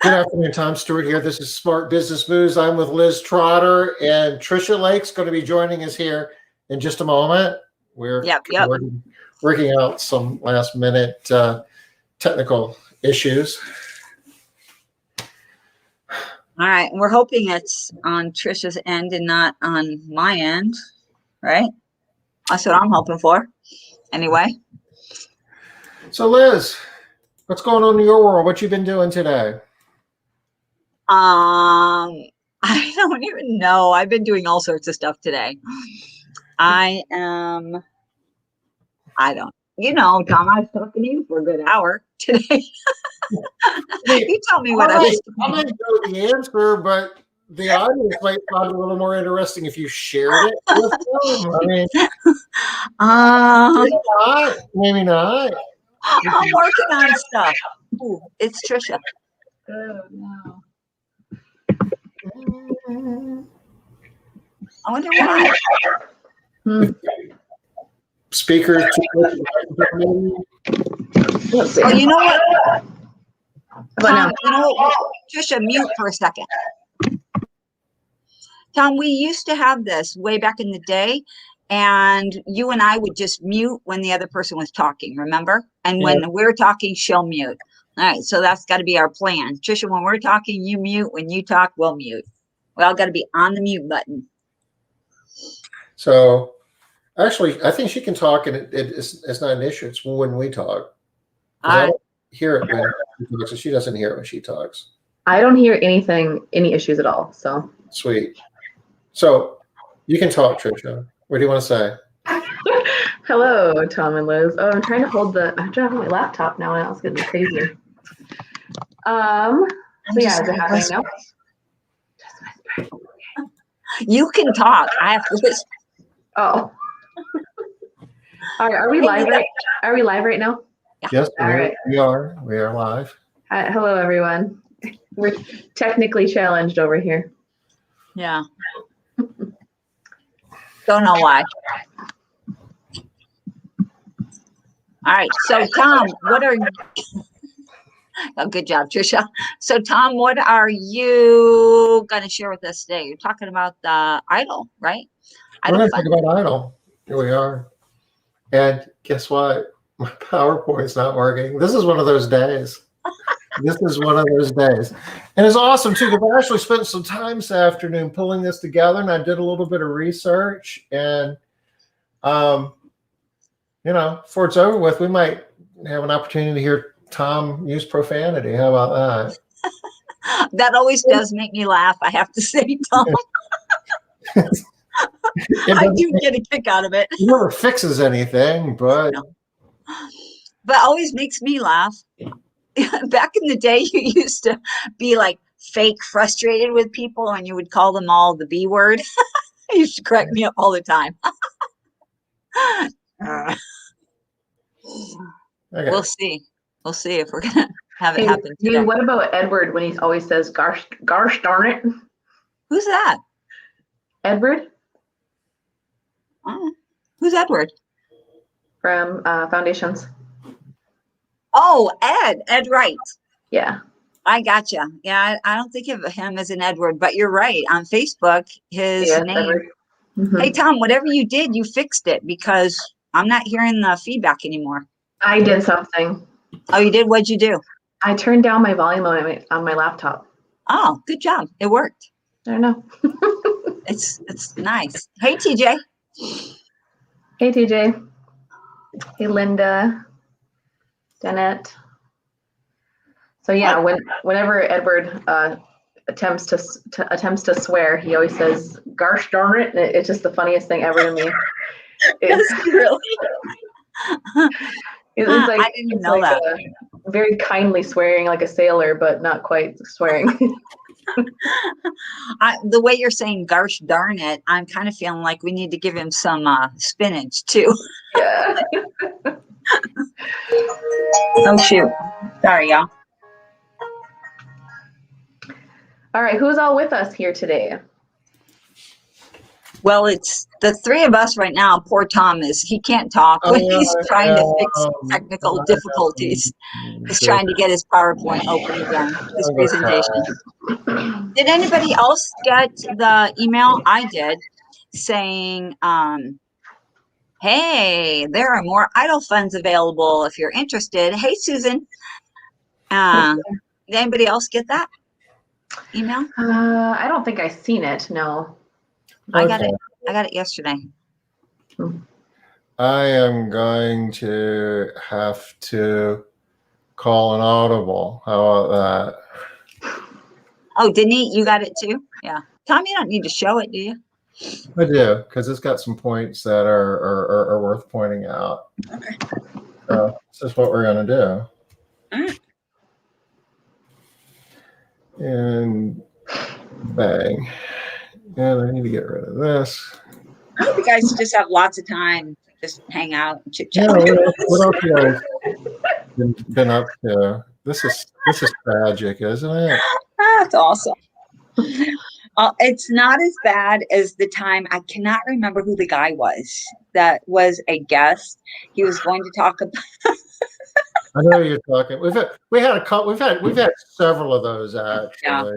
Good afternoon, Tom Stewart here. This is Smart Business Moves. I'm with Liz Trotter, and Trisha Lake's going to be joining us here in just a moment. We're working out some last minute technical issues. All right. We're hoping it's on Trisha's end and not on my end, right? That's what I'm hoping for. Anyway. So Liz, what's going on in your world? What you been doing today? I don't even know. I've been doing all sorts of stuff today. Tom, I was talking to you for a good hour today. You tell me what I was doing. I might know the answer, but the audience might find it a little more interesting if you shared it with them. Maybe not. I'm working on stuff. Ooh, it's Trisha. Oh, no. I wonder why. Speaker. Oh, you know what? Tom, you know what? Trisha, mute for a second. Tom, we used to have this way back in the day, and you and I would just mute when the other person was talking, remember? And when we're talking, she'll mute. All right, so that's got to be our plan. Trisha, when we're talking, you mute. When you talk, we'll mute. We all got to be on the mute button. So, actually, I think she can talk, and it's not an issue. It's when we talk. I don't hear it when she talks, so she doesn't hear it when she talks. I don't hear any issues at all. So sweet. So you can talk, Trisha. What do you want to say? Hello, Tom and Liz. Oh, I'm trying to hold my laptop now, and it's gonna be crazy. So yeah, is it happening now? You can talk. I have to listen. Oh. All right. Are we live right now? Yes, we are. We are live. Hi, hello, everyone. We're technically challenged over here. Yeah. Don't know why. All right. So, Tom, oh, good job, Trisha. So, Tom, what are you going to share with us today? You're talking about the EIDL, right? We're going to talk about EIDL. Here we are. And guess what? My PowerPoint's not working. This is one of those days. This is one of those days. And it's awesome, too, because I actually spent some time this afternoon pulling this together, and I did a little bit of research. And, before it's over with, we might have an opportunity to hear Tom use profanity. How about that? That always does make me laugh, I have to say, Tom. I do get a kick out of it. It never fixes anything, but... No. But always makes me laugh. Back in the day, you used to be like fake frustrated with people, and you would call them all the B word. You used to correct me up all the time. Okay. We'll see. We'll see if we're going to have it happen today. What about Edward when he always says, gosh darn it? Who's that? Edward. Who's Edward? From Foundations. Oh, Ed Wright. Yeah. I gotcha. Yeah, I don't think of him as an Edward, but you're right. On Facebook, his name. Mm-hmm. Hey, Tom, whatever you did, you fixed it, because I'm not hearing the feedback anymore. I did something. Oh, you did? What'd you do? I turned down my volume on my laptop. Oh, good job. It worked. I don't know. It's nice. Hey, TJ. Hey, TJ. Hey, Linda. Dennett. So yeah, whenever Edward attempts to swear, he always says "gosh darn it." It's just the funniest thing ever to me. It's really. It's like, I didn't know that. Very kindly swearing like a sailor, but not quite swearing. The way you're saying "gosh darn it," I'm kind of feeling like we need to give him some spinach too. Yeah. Oh shoot! Sorry, y'all. All right, who's all with us here today? Well, it's the three of us right now. Poor Tom he can't talk when he's trying to fix technical difficulties. He's trying to get his PowerPoint open again, his presentation. Did anybody else get the email? I did, saying, hey, there are more idle funds available if you're interested. Hey, Susan. Did anybody else get that email? I don't think I've seen it. No. I got it. I got it yesterday. I am going to have to call an audible. How about that? Oh, Denise, you got it too? Yeah. Tom, you don't need to show it, do you? I do, because it's got some points that are worth pointing out. Okay. So this is what we're going to do. All right. And bang. And I need to get rid of this. I hope you guys just have lots of time to just hang out and chit chat. Yeah, what else you guys been up to? This is tragic, isn't it? That's awesome. It's not as bad as the time, I cannot remember who the guy was that was a guest. He was going to talk about. I know you're talking. We've had several of those actually. Yeah.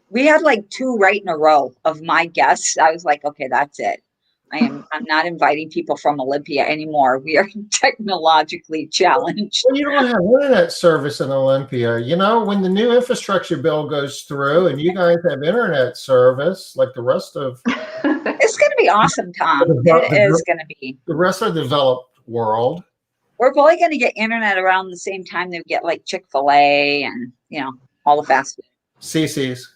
We had like 2 right in a row of my guests. I was like, okay, that's it. I'm not inviting people from Olympia anymore. We are technologically challenged. Well, you don't have internet service in Olympia. You know, when the new infrastructure bill goes through and you guys have internet service like the rest of It's going to be awesome, Tom. It is going to be. The rest of the developed world. We're probably going to get internet around the same time they get like Chick-fil-A and, all the fast food. CC's.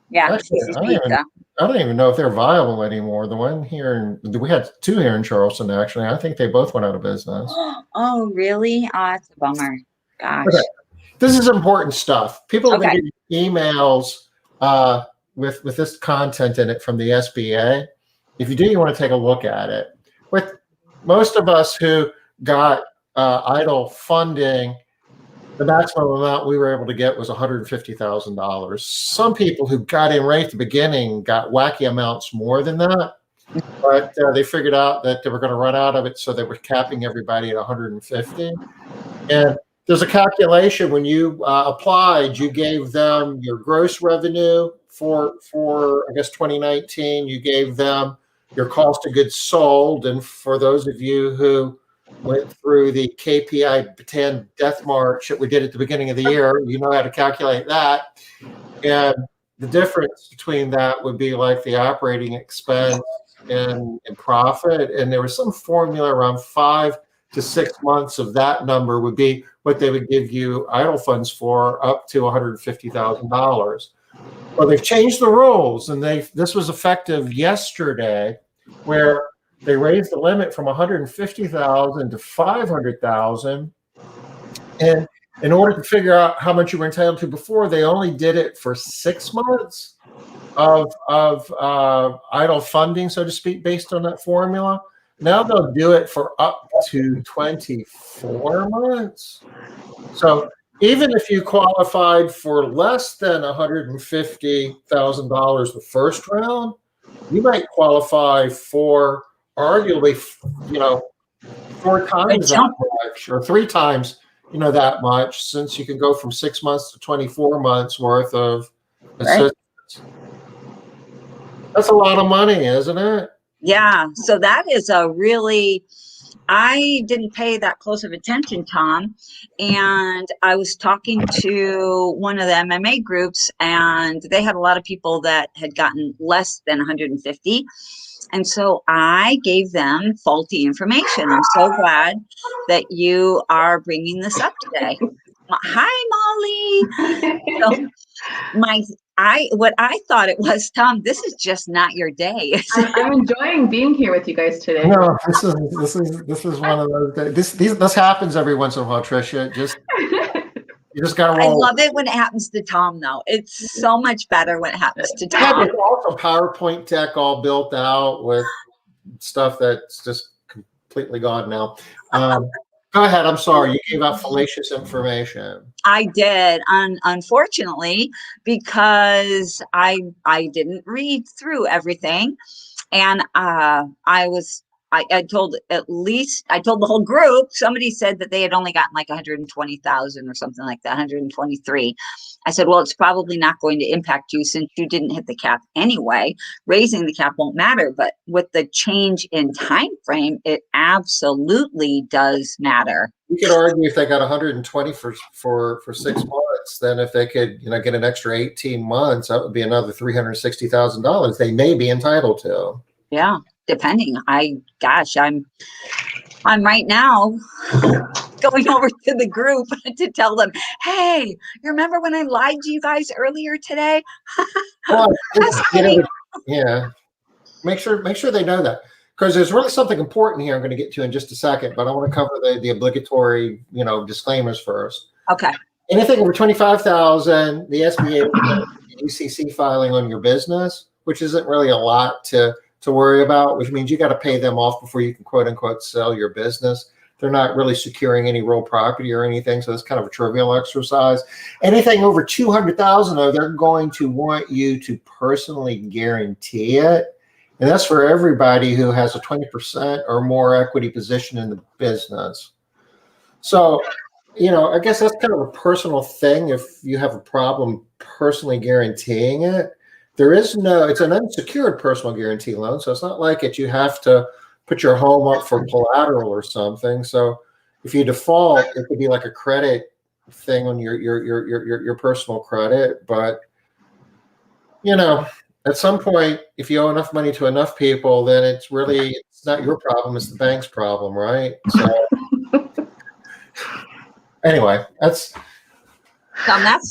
Yeah, Actually, CC's Pizza. I don't even know if they're viable anymore. The one here, we had 2 here in Charleston, actually. I think they both went out of business. Oh, really? Oh, that's a bummer. Gosh. Okay. This is important stuff. People have been getting emails with this content in it from the SBA. If you do, you want to take a look at it. With most of us who got EIDL funding, the maximum amount we were able to get was $150,000. Some people who got in right at the beginning got wacky amounts more than that, but they figured out that they were going to run out of it, so they were capping everybody at 150. And there's a calculation when you applied. You gave them your gross revenue for I guess 2019. You gave them your cost of goods sold, and for those of you who went through the KPI 10 death march that we did at the beginning of the year, you know how to calculate that. And the difference between that would be like the operating expense and profit. And there was some formula around 5 to 6 months of that number would be what they would give you EIDL funds for, up to $150,000. Well, they've changed the rules, and this was effective yesterday, where they raised the limit from 150,000 to 500,000. And in order to figure out how much you were entitled to before, they only did it for 6 months of EIDL funding, so to speak, based on that formula. Now they'll do it for up to 24 months. So even if you qualified for less than $150,000 the first round, you might qualify for arguably, 4 times that much, or 3 times, that much, since you can go from 6 months to 24 months worth of assistance. Right. That's a lot of money, isn't it? Yeah. So that is I didn't pay that close of attention, Tom. And I was talking to one of the MMA groups, and they had a lot of people that had gotten less than 150. And so I gave them faulty information. I'm so glad that you are bringing this up today. Hi, Molly. So what I thought it was, Tom, this is just not your day. I'm enjoying being here with you guys today. No, this is one of those days. This happens every once in a while, Trisha. You just gotta roll. I love it when it happens to Tom, though. It's so much better when it happens to Tom. Yeah, there's also PowerPoint deck all built out with stuff that's just completely gone now. Go ahead. I'm sorry. You gave out fallacious information. I did, unfortunately, because I didn't read through everything. And I told the whole group, somebody said that they had only gotten like 120,000 or something like that, 123. I said, well, it's probably not going to impact you since you didn't hit the cap anyway. Raising the cap won't matter, but with the change in time frame, it absolutely does matter. You could argue if they got 120 for 6 months, then if they could, get an extra 18 months, that would be another $360,000 they may be entitled to. Yeah, depending. I'm right now going over to the group to tell them, hey, you remember when I lied to you guys earlier today? Well, yeah. Make sure they know that, because there's really something important here I'm going to get to in just a second, but I want to cover the obligatory, disclaimers first. Okay. Anything over 25,000, the SBA UCC filing on your business, which isn't really a lot to worry about, which means you got to pay them off before you can quote unquote sell your business. They're not really securing any real property or anything, so it's kind of a trivial exercise. Anything over 200,000, though, they're going to want you to personally guarantee it. And that's for everybody who has a 20% or more equity position in the business. So, I guess that's kind of a personal thing if you have a problem personally guaranteeing it. It's an unsecured personal guarantee loan, so it's not like you have to put your home up for collateral or something. So if you default, it could be like a credit thing on your personal credit. But, at some point, if you owe enough money to enough people, then it's not your problem, it's the bank's problem, right? So anyway, that's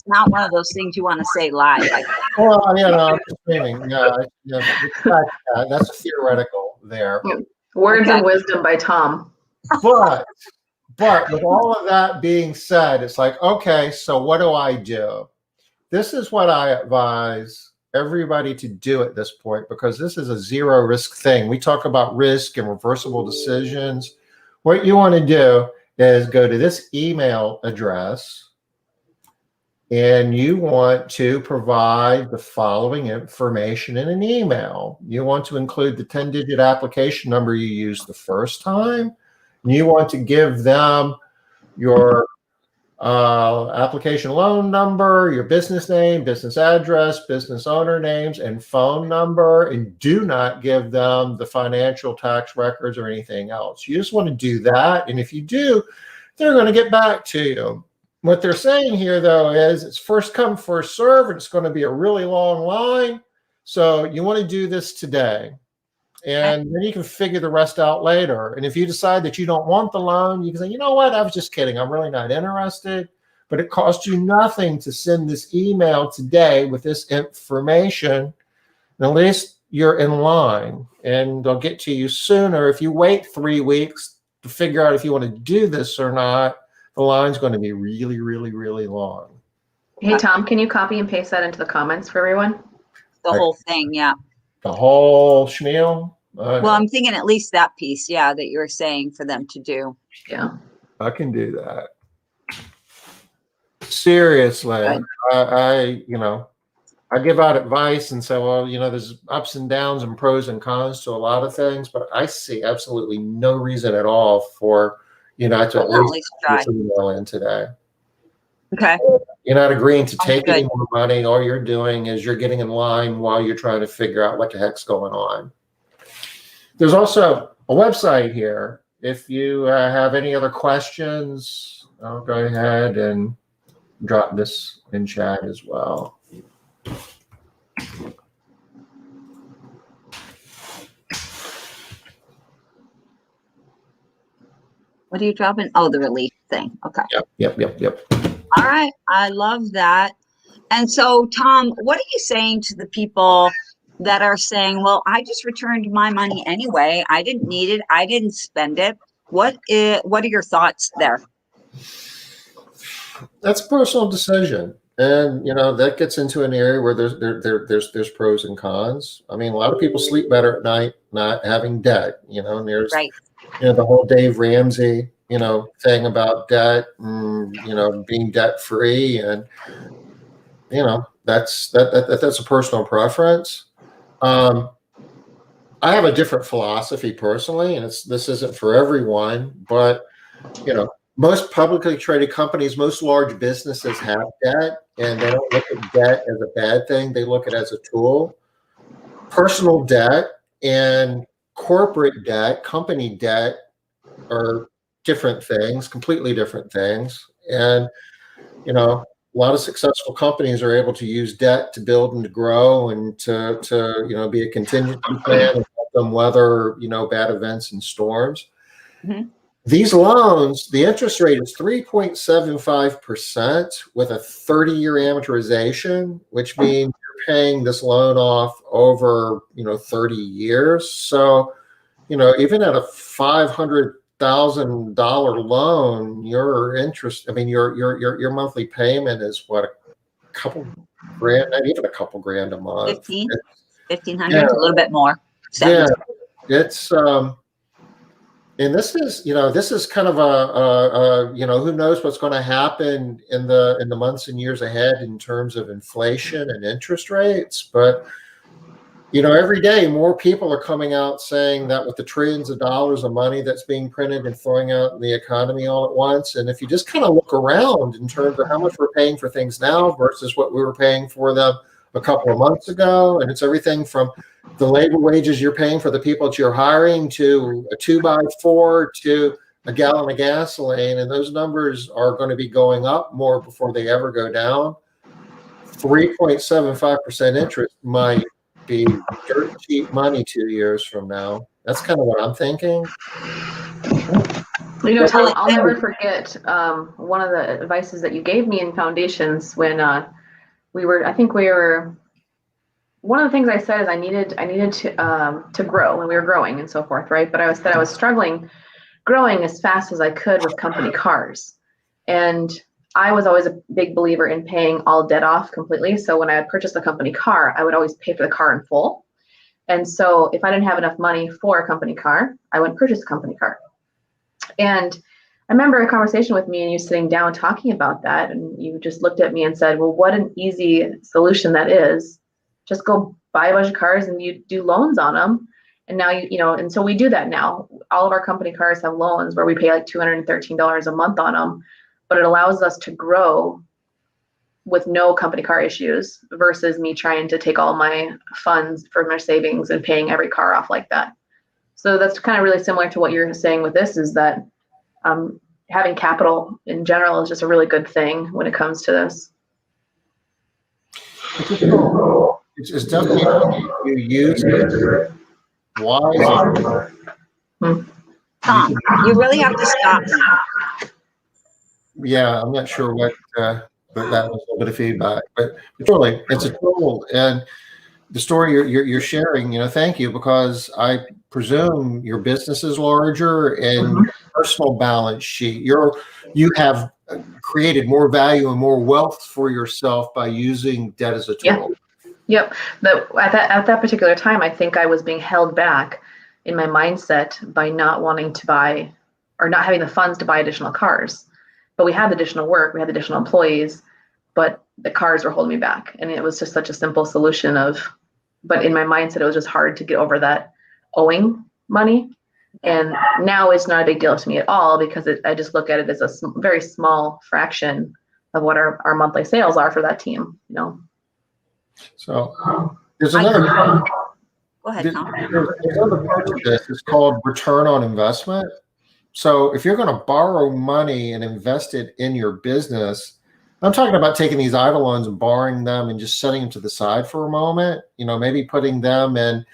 not one of those things you want to say live. well, I'm just screaming. That's theoretical there. Words of wisdom by Tom. But with all of that being said, it's like, okay, so what do I do? This is what I advise everybody to do at this point, because this is a zero risk thing. We talk about risk and reversible decisions. What you want to do is go to this email address, and you want to provide the following information in an email. You want to include the 10-digit application number you used the first time. And you want to give them your application loan number, your business name, business address, business owner names, and phone number. And do not give them the financial tax records or anything else. You just want to do that. And if you do, they're going to get back to you. What they're saying here, though, is it's first come, first serve, and it's going to be a really long line. So you want to do this today. And then you can figure the rest out later. And if you decide that you don't want the loan, you can say, you know what, I was just kidding. I'm really not interested. But it costs you nothing to send this email today with this information. And at least you're in line. And they'll get to you sooner. If you wait 3 weeks to figure out if you want to do this or not, the line's going to be really, really, really long. Hey, Tom, can you copy and paste that into the comments for everyone? The whole thing, yeah. The whole schmeal? Well, I'm thinking at least that piece, yeah, that you're saying for them to do. Yeah. I can do that. Seriously. I give out advice and say, well, there's ups and downs and pros and cons to a lot of things, but I see absolutely no reason at all for to at least try email in today. Okay. You're not agreeing to take any more money. All you're doing is you're getting in line while you're trying to figure out what the heck's going on. There's also a website here. If you have any other questions, I'll go ahead and drop this in chat as well. What are you dropping? Oh, the relief thing. Okay. Yep. All right. I love that. And so, Tom, what are you saying to the people that are saying, well, I just returned my money anyway. I didn't need it. I didn't spend it. What are your thoughts there? That's a personal decision. And, that gets into an area where there's pros and cons. I mean, a lot of people sleep better at night not having debt, and there's right. The whole Dave Ramsey, thing about debt, being debt free, and that's a personal preference. I have a different philosophy personally, and this isn't for everyone, but most publicly traded companies, most large businesses have debt, and they don't look at debt as a bad thing. They look at it as a tool. Personal debt and corporate debt, company debt are different things, completely different things. And, a lot of successful companies are able to use debt to build and to grow and to be a contingency plan and help them weather, bad events and storms. Mhm. These loans, the interest rate is 3.75% with a 30-year amortization, which means you're paying this loan off over, 30 years. So, even at a $500,000 loan, your interest, your monthly payment is what, a couple grand, not even a couple grand a month. 1,500, Yeah. a little bit more. Yeah, it's and this is kind of a who knows what's going to happen in the months and years ahead in terms of inflation and interest rates. But every day more people are coming out saying that with the trillions of dollars of money that's being printed and throwing out in the economy all at once, and if you just kind of look around in terms of how much we're paying for things now versus what we were paying for them a couple of months ago, and it's everything from the labor wages you're paying for the people that you're hiring to a 2x4 to a gallon of gasoline, and those numbers are going to be going up more before they ever go down. 3.75% interest might be dirt cheap money 2 years from now. That's kind of what I'm thinking. I'll never forget one of the advices that you gave me in foundations when one of the things I said is I needed to grow when we were growing and so forth, right? But I was struggling growing as fast as I could with company cars. And I was always a big believer in paying all debt off completely. So when I would purchase a company car, I would always pay for the car in full. And so if I didn't have enough money for a company car, I wouldn't purchase a company car. And I remember a conversation with me and you sitting down talking about that. And you just looked at me and said, well, what an easy solution that is. Just go buy a bunch of cars and you do loans on them. And now, and so we do that now. All of our company cars have loans where we pay like $213 a month on them, but it allows us to grow with no company car issues versus me trying to take all my funds from my savings and paying every car off like that. So that's kind of really similar to what you're saying with this, is that having capital in general is just a really good thing when it comes to this. It's definitely you use it wisely. Tom, you really have to stop now. Yeah, I'm not sure what, but that was a little bit of feedback. But truly, it's a tool, and the story you're sharing, thank you, because I presume your business is larger and your personal balance sheet. You have created more value and more wealth for yourself by using debt as a tool. Yep. At that particular time, I think I was being held back in my mindset by not wanting to buy or not having the funds to buy additional cars. But we had additional work, we had additional employees, but the cars were holding me back. And it was just such a simple solution but in my mindset, it was just hard to get over that owing money. And now it's not a big deal to me at all because I just look at it as a very small fraction of what our monthly sales are for that team, So there's another. Go ahead, Tom. There's another part of this. It's called return on investment. So if you're going to borrow money and invest it in your business, I'm talking about taking these idle loans and borrowing them and just setting them to the side for a moment. Maybe putting them in,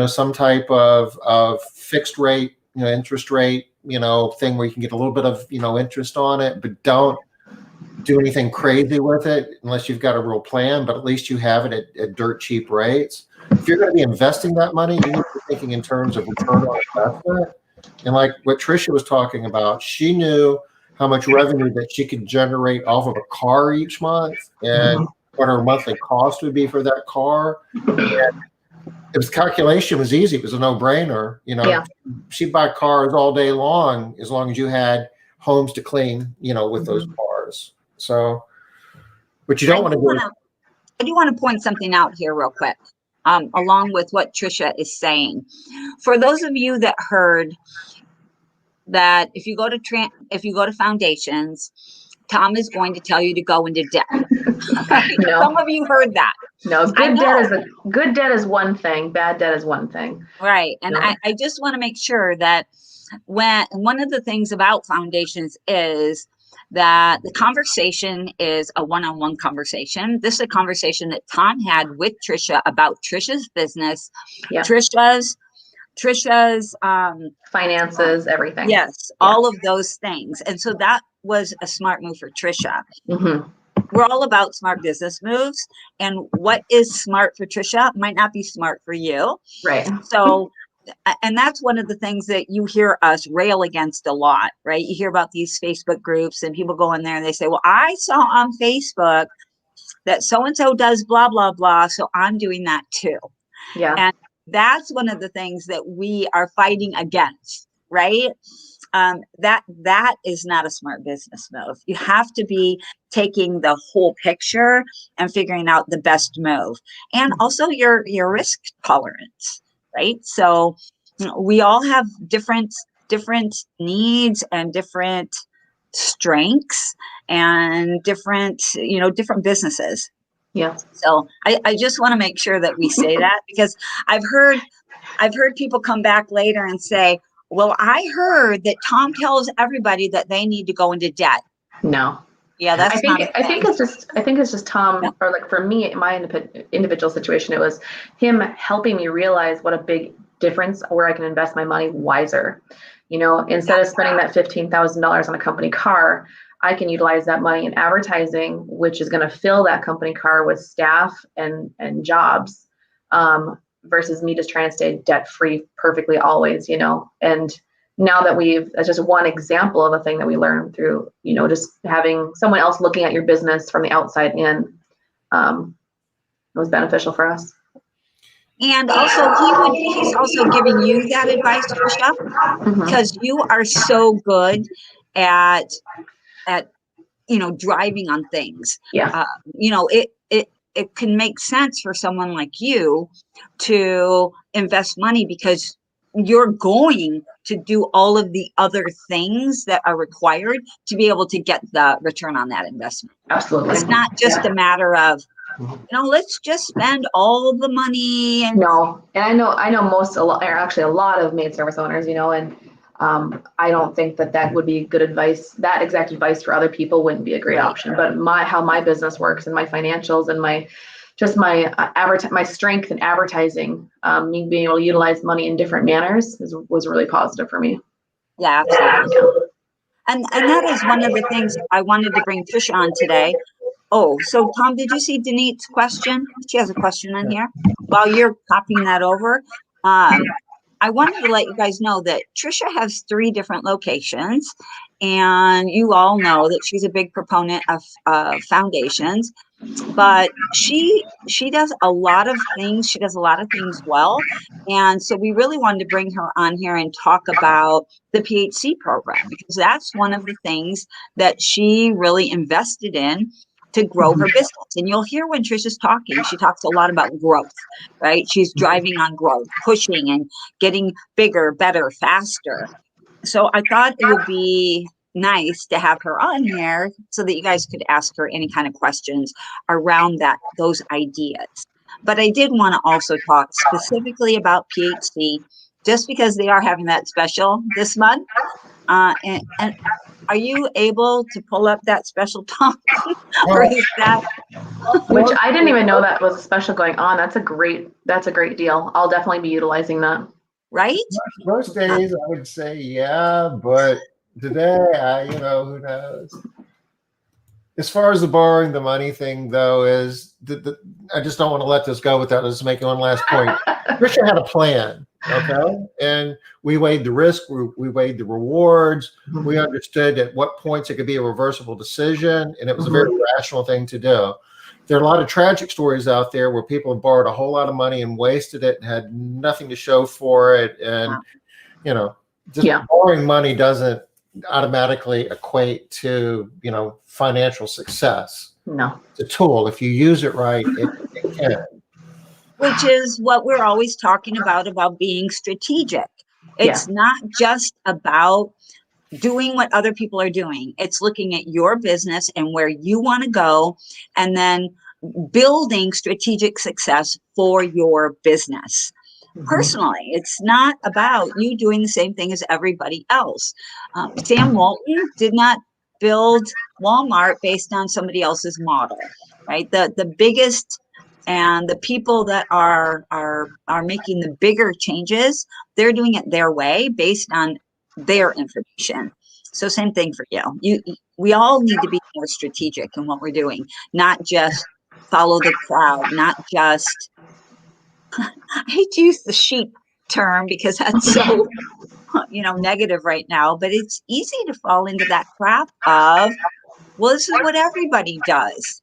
some type of fixed rate, interest rate, thing where you can get a little bit of, interest on it, but don't do anything crazy with it unless you've got a real plan, but at least you have it at dirt cheap rates. If you're going to be investing that money, you need to be thinking in terms of return on investment. And like what Trisha was talking about, she knew how much revenue that she could generate off of a car each month and what her monthly cost would be for that car. And calculation was easy. It was a no-brainer. She'd buy cars all day long as you had homes to clean, with those cars. So, but you don't want to do. I do want to point something out here real quick. along with what Trisha is saying. For those of you that heard that if you go to foundations, Tom is going to tell you to go into debt. No. Some of you heard that. No, good debt is one thing, bad debt is one thing. Right. And No. I just want to make sure that when one of the things about foundations is that the conversation is a one-on-one conversation. This is a conversation that Tom had with Trisha about Trisha's business, Yeah. Trisha's Finances, everything. yes, all of those things. And so that was a smart move for Trisha. Mm-hmm. We're all about smart business moves, and what is smart for Trisha might not be smart for you. Right. So, and that's one of the things that you hear us rail against a lot, right? You hear about these Facebook groups and people go in there and they say, well, I saw on Facebook that so-and-so does blah, blah, blah. So I'm doing that too. Yeah. And that's one of the things that we are fighting against, right? That is not a smart business move. You have to be taking the whole picture and figuring out the best move, and also your risk tolerance, right? So we all have different needs and different strengths and different businesses. Yeah. So I just want to make sure that we say that, because I've heard people come back later and say, well, I heard that Tom tells everybody that they need to go into debt. No. Yeah, that's I think it's just Tom, Yeah. or like for me, in my individual situation, it was him helping me realize what a big difference where I can invest my money wiser. Instead of spending that $15,000 on a company car, I can utilize that money in advertising, which is going to fill that company car with staff and jobs, versus me just trying to stay debt free perfectly always, and now that that's just one example of a thing that we learned through, just having someone else looking at your business from the outside in, was beneficial for us. And also he's also giving you that advice, Trisha, Mm-hmm. because you are so good at driving on things. Yeah. It can make sense for someone like you to invest money because you're going to do all of the other things that are required to be able to get the return on that investment. Absolutely. It's not just a matter of, let's just spend all the money. And no, and I know a lot of maid service owners, and I don't think that would be good advice. That exact advice for other people wouldn't be a great option. But how my business works and my financials and my strength in advertising, me being able to utilize money in different manners was really positive for me. Yeah, absolutely. And that is one of the things I wanted to bring Trisha on today. Oh, so Tom, did you see Denit's question? She has a question in here. While you're copying that over, I wanted to let you guys know that Trisha has 3 different locations, and you all know that she's a big proponent of foundations, but she does a lot of things. She does a lot of things well. And so we really wanted to bring her on here and talk about the PHC program, because that's one of the things that she really invested in to grow her business. And you'll hear when Trisha's talking, she talks a lot about growth, right? She's driving on growth, pushing and getting bigger, better, faster. So I thought it would be nice to have her on here so that you guys could ask her any kind of questions around those ideas. But I did want to also talk specifically about PHC, just because they are having that special this month. And are you able to pull up that special, Tom? Or is that? Which I didn't even know that was a special going on. That's a great deal. I'll definitely be utilizing that. Right? Most days I would say yeah, but today who knows? As far as the borrowing the money thing, though, is I just don't want to let this go without just making one last point. Trisha had a plan, okay? And we weighed the risk, we weighed the rewards, we understood at what points it could be a reversible decision, and it was a very rational thing to do. There are a lot of tragic stories out there where people have borrowed a whole lot of money and wasted it and had nothing to show for it. And, borrowing money doesn't automatically equate to, financial success. No. It's a tool. If you use it right, it can. which is what we're always talking about being strategic. It's not just about doing what other people are doing. It's looking at your business and where you want to go, and then building strategic success for your business. Personally, it's not about you doing the same thing as everybody else. Sam Walton did not build Walmart based on somebody else's model, right? The biggest and the people that are making the bigger changes, they're doing it their way based on their information. So same thing for you. We all need to be more strategic in what we're doing, not just follow the crowd, not just I hate to use the sheep term because that's so, negative right now, but it's easy to fall into that trap of, well, this is what everybody does.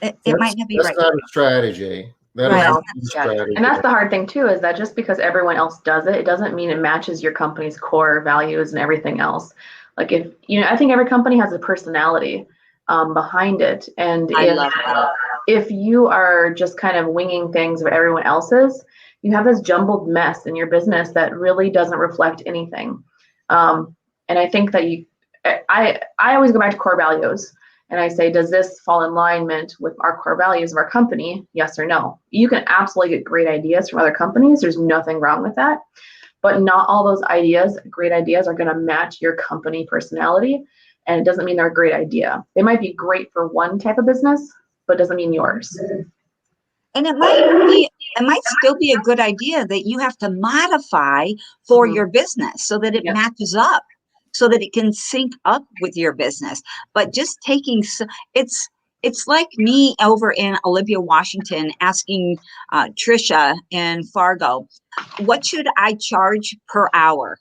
It might not be that's right. not a strategy. That is Right. not a strategy. And that's the hard thing too, is that just because everyone else does it, it doesn't mean it matches your company's core values and everything else. Like if, I think every company has a personality behind it. And if you are just kind of winging things of everyone else's, you have this jumbled mess in your business that really doesn't reflect anything. And I think that I always go back to core values. And I say, does this fall in alignment with our core values of our company? Yes or no? You can absolutely get great ideas from other companies. There's nothing wrong with that. But not all those great ideas are going to match your company personality. And it doesn't mean they're a great idea. They might be great for one type of business, but it doesn't mean yours. And it might still be a good idea that you have to modify for your business so that it matches up, so that it can sync up with your business. But just it's like me over in Olympia, Washington, asking Trisha in Fargo, what should I charge per hour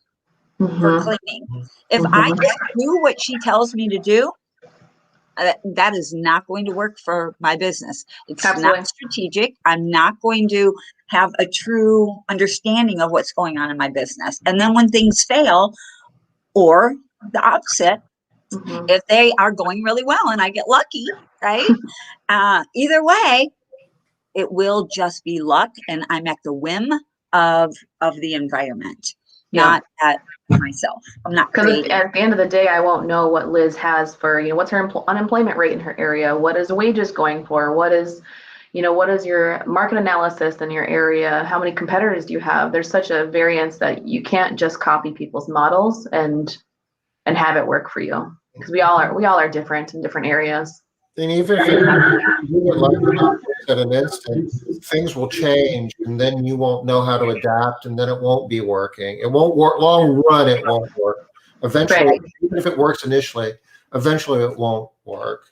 for cleaning? If I just do what she tells me to do, that is not going to work for my business. It's not strategic. I'm not going to have a true understanding of what's going on in my business. And then when things fail, or the opposite, if they are going really well and I get lucky, right? Either way, it will just be luck, and I'm at the whim of the environment, not at myself. I'm not because at the end of the day, I won't know what Liz has for, what's her unemployment rate in her area, what is wages going for, what is your market analysis in your area, how many competitors do you have? There's such a variance that you can't just copy people's models and have it work for you, because we all are different in different areas. And even if you get lucky at an instant, things will change, and then you won't know how to adapt, and then it won't be working. It won't work long run. It won't work. Eventually, even if it works initially, eventually it won't work.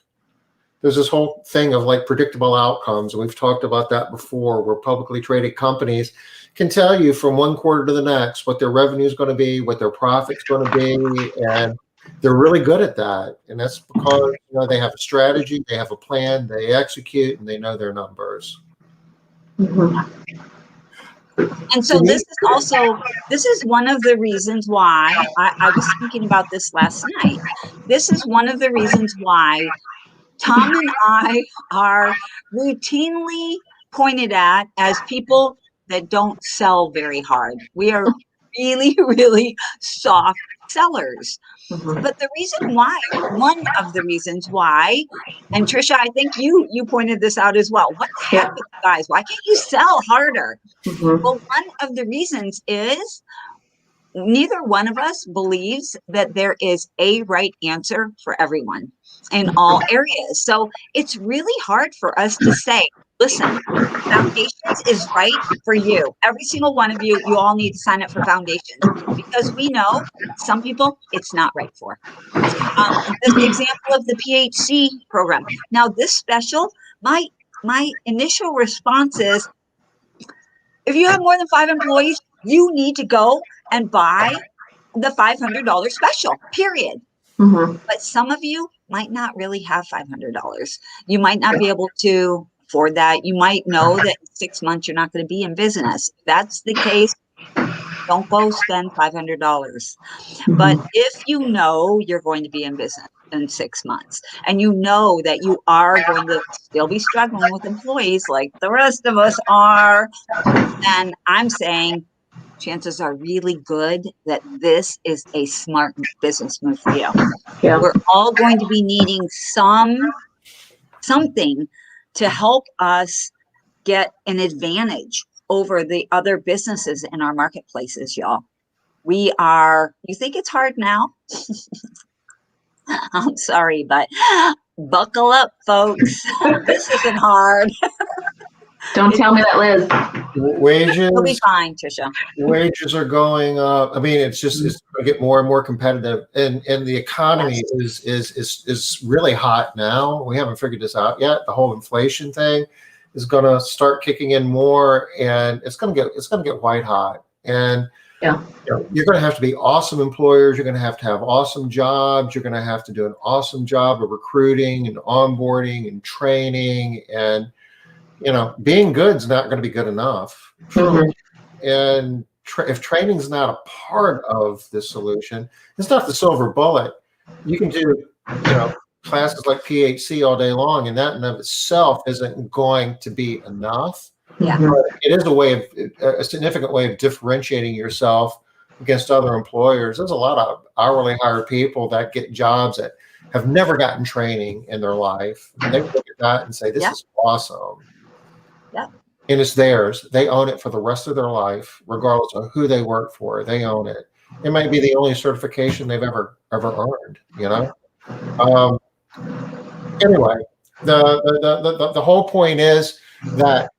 There's this whole thing of like predictable outcomes, and we've talked about that before, where publicly traded companies can tell you from one quarter to the next what their revenue is going to be, what their profit's going to be, and they're really good at that. And that's because they have a strategy, they have a plan, they execute, and they know their numbers. And so this is one of the reasons why I was thinking about this last night. This is one of the reasons why Tom and I are routinely pointed at as people that don't sell very hard. We are really, really soft sellers. But the reason why, one of the reasons why, and Trisha, I think you pointed this out as well. What the heck with you guys? Why can't you sell harder? Well, one of the reasons is neither one of us believes that there is a right answer for everyone in all areas. So it's really hard for us to say, listen, Foundations is right for you. Every single one of you all need to sign up for Foundations, because we know some people it's not right for. The example of the PHC program. Now this special, my initial response is, if you have more than 5 employees, you need to go and buy the $500 special, period. But some of you might not really have $500. You might not be able to afford that. You might know that in 6 months you're not going to be in business. If that's the case, Don't go spend $500. But if you know you're going to be in business in 6 months, and you know that you are going to still be struggling with employees like the rest of us are, then I'm saying chances are really good that this is a smart business move for you. Yeah. We're all going to be needing something to help us get an advantage over the other businesses in our marketplaces, y'all. You think it's hard now? I'm sorry, but buckle up, folks. This isn't hard. Don't tell me that, Liz. Wages, You'll be fine, Trisha. wages are going up. I mean, it's going to get more and more competitive, and the economy is really hot now. We haven't figured this out yet. The whole inflation thing is going to start kicking in more, and it's going to get white hot. And Yeah. You're going to have to be awesome employers. You're going to have awesome jobs. You're going to have to do an awesome job of recruiting and onboarding and training. And, being good's not going to be good enough. Mhm. And if training's not a part of the solution, it's not the silver bullet. You can do, classes like PHC all day long, and that in of itself isn't going to be enough. Yeah. But it is a significant way of differentiating yourself against other employers. There's a lot of hourly hired people that get jobs that have never gotten training in their life. And they look at that and say, this is awesome. Yeah. And it's theirs. They own it for the rest of their life, regardless of who they work for. They own it. It might be the only certification they've ever earned, Anyway, the whole point is that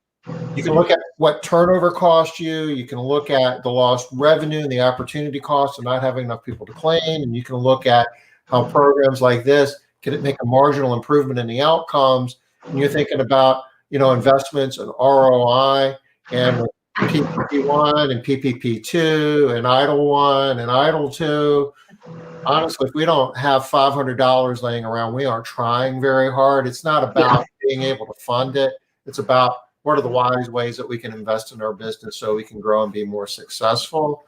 you can look at what turnover cost you. You can look at the lost revenue and the opportunity cost of not having enough people to claim. And you can look at how programs like this can make a marginal improvement in the outcomes. And you're thinking about, investments and ROI, and with PPP1 and PPP2 and EIDL1 and EIDL2. Honestly, if we don't have $500 laying around, we aren't trying very hard. It's not about being able to fund it. It's about what are the wise ways that we can invest in our business so we can grow and be more successful.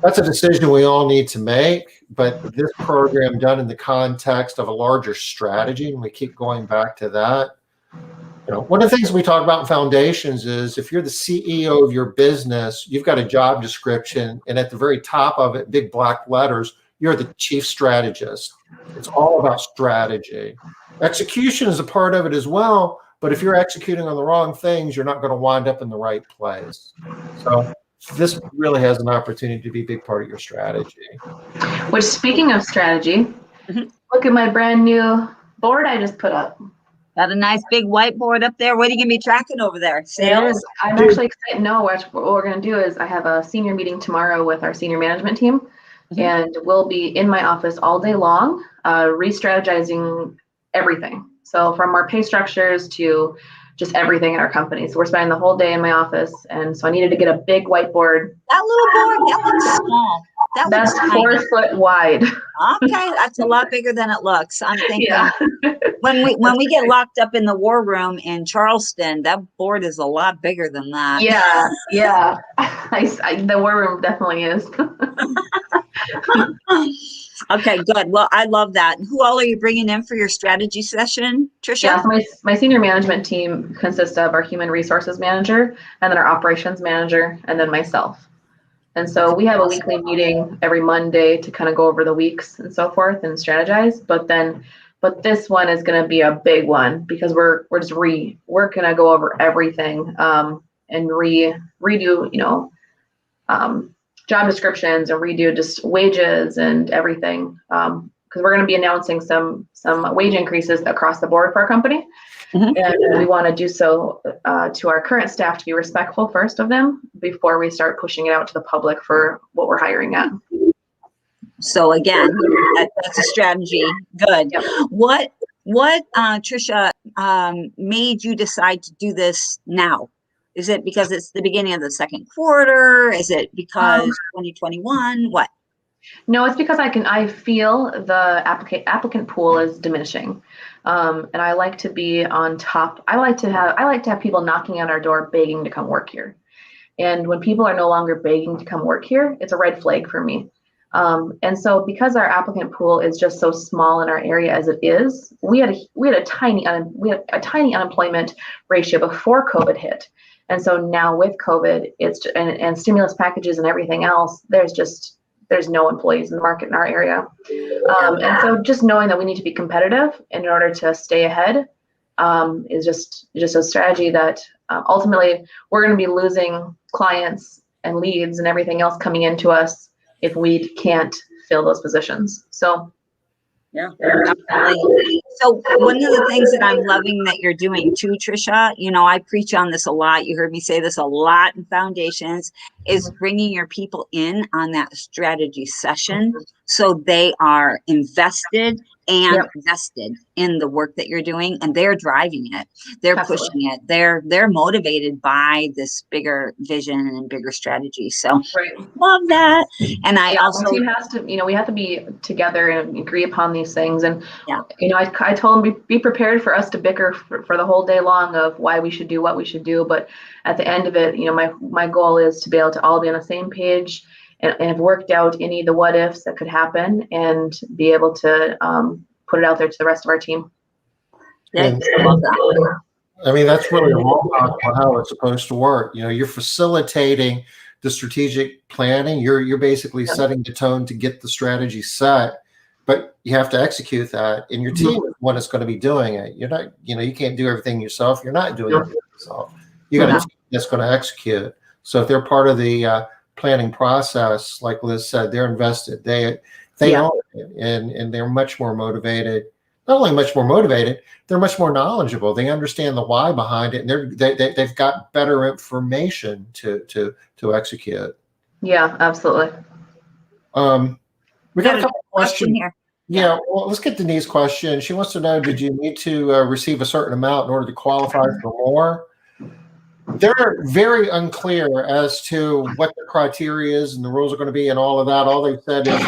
That's a decision we all need to make, but this program done in the context of a larger strategy, and we keep going back to that. One of the things we talk about in foundations is if you're the CEO of your business, you've got a job description, and at the very top of it, big black letters, you're the chief strategist. It's all about strategy. Execution is a part of it as well, but if you're executing on the wrong things, you're not going to wind up in the right place. So this really has an opportunity to be a big part of your strategy. Which, speaking of strategy, look at my brand new board I just put up. Got a nice big whiteboard up there. What are you going to be tracking over there? Sales? I'm actually excited. No, what we're going to do is I have a senior meeting tomorrow with our senior management team, and we'll be in my office all day long, re-strategizing everything. So from our pay structures to just everything in our company. So we're spending the whole day in my office, and so I needed to get a big whiteboard. That little board, that looks small. That's 4 foot wide. Okay, that's a lot bigger than it looks. I'm thinking when we get locked up in the war room in Charleston, that board is a lot bigger than that. Yeah. The war room definitely is. Okay, good. Well, I love that. Who all are you bringing in for your strategy session, Trisha? Yeah, so my senior management team consists of our human resources manager, and then our operations manager, and then myself. And so we have a weekly meeting every Monday to kind of go over the weeks and so forth and strategize. But this one is going to be a big one because we're going to go over everything and redo, job descriptions and redo just wages and everything. Because we're going to be announcing some wage increases across the board for our company. And we want to do so to our current staff to be respectful first of them before we start pushing it out to the public for what we're hiring at. So again, that's a strategy. Good. Yep. What Trisha, made you decide to do this now? Is it because it's the beginning of the second quarter? Is it because 2021? What? No, it's because I feel the applicant pool is diminishing. And I like to be on top. I like to have people knocking on our door begging to come work here. And when people are no longer begging to come work here, it's a red flag for me. And so because our applicant pool is just so small in our area as it is, we had a tiny unemployment ratio before COVID hit. And so now with COVID, and stimulus packages and everything else, there's no employees in the market in our area. And so just knowing that we need to be competitive in order to stay ahead is just a strategy that ultimately we're going to be losing clients and leads and everything else coming into us if we can't fill those positions. So yeah, absolutely. So one of the things that I'm loving that you're doing too, Trisha, I preach on this a lot. You heard me say this a lot in Foundations, is bringing your people in on that strategy session so they are invested and vested in the work that you're doing, and they're driving it. They're pushing it. They're motivated by this bigger vision and bigger strategy. So love that. And I also, the team has to, we have to be together and agree upon these things. And I told them be prepared for us to bicker for the whole day long of why we should do what we should do. But at the end of it, my goal is to be able to all be on the same page and have worked out any of the what ifs that could happen and be able to put it out there to the rest of our team. I love that. I mean, that's really all about how it's supposed to work. You're facilitating the strategic planning. You're basically setting the tone to get the strategy set, but you have to execute that, and your team is one that's going to be doing it. You're not, you can't do everything yourself. You're not doing it yourself. You got a team that's going to execute. So if they're part of the planning process, like Liz said, they're invested. They own it, and they're much more motivated. Not only much more motivated, they're much more knowledgeable. They understand the why behind it, and they've got better information to execute. Yeah, absolutely. We got a couple questions here. Yeah, well, let's get Denise's question. She wants to know: did you need to receive a certain amount in order to qualify for more? They're very unclear as to what the criteria is and the rules are going to be and all of that. All they said is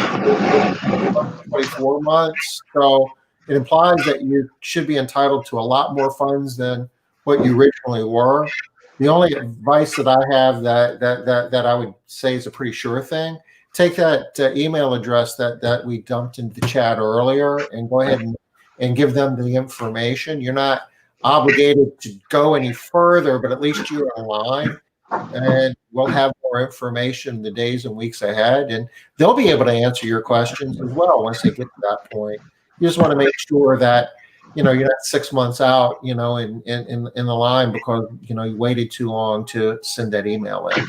24 months. So it implies that you should be entitled to a lot more funds than what you originally were. The only advice that I have that I would say is a pretty sure thing, take that email address that we dumped into the chat earlier and go ahead and give them the information. You're not obligated to go any further, but at least you're in line, and we'll have more information in the days and weeks ahead, and they'll be able to answer your questions as well once they get to that point. You just want to make sure that you're not 6 months out in the line because you waited too long to send that email in.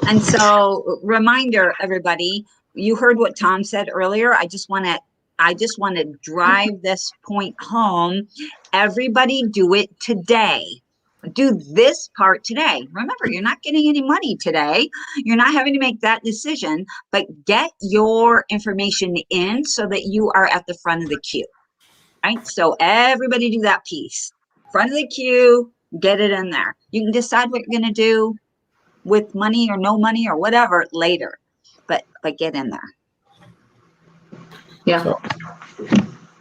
And so, reminder, everybody, you heard what Tom said earlier. I just want to drive this point home. Everybody do it today. Do this part today. Remember, you're not getting any money today. You're not having to make that decision, but get your information in so that you are at the front of the queue, right? So everybody do that piece. Front of the queue, get it in there. You can decide what you're going to do with money or no money or whatever later, but get in there. Yeah.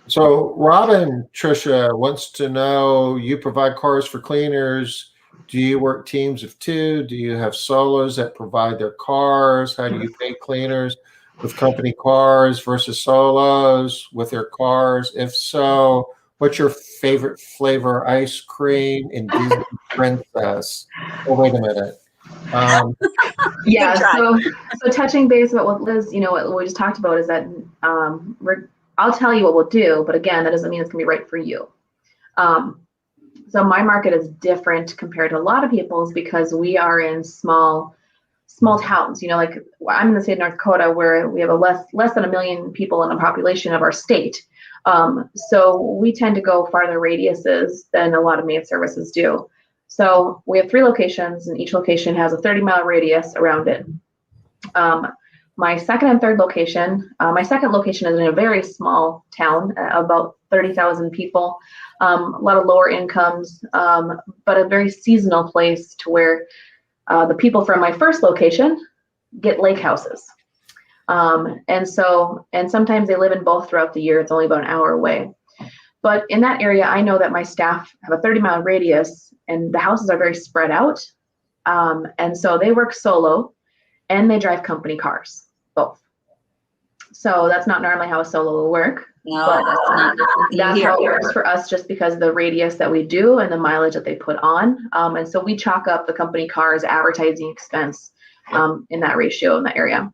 So Robin, Trisha wants to know, you provide cars for cleaners. Do you work teams of 2? Do you have solos that provide their cars? How do you pay cleaners with company cars versus solos with their cars? If so, what's your favorite flavor ice cream in Disney Princess? Oh, wait a minute. So touching base about what Liz, what we just talked about is that I'll tell you what we'll do, but again, that doesn't mean it's gonna be right for you. So my market is different compared to a lot of people's because we are in small towns. Like I'm in the state of North Dakota where we have less than 1 million people in the population of our state. So we tend to go farther radiuses than a lot of maid services do. So we have 3 locations, and each location has a 30-mile radius around it. My second and third location, my second location is in a very small town, about 30,000 people, a lot of lower incomes, but a very seasonal place to where the people from my first location get lake houses. And sometimes they live in both throughout the year. It's only about an hour away. But in that area, I know that my staff have a 30-mile radius and the houses are very spread out. And so they work solo and they drive company cars, both. So that's not normally how a solo will work. No, but that's how it works for us, just because of the radius that we do and the mileage that they put on. And so we chalk up the company cars advertising expense in that ratio in that area.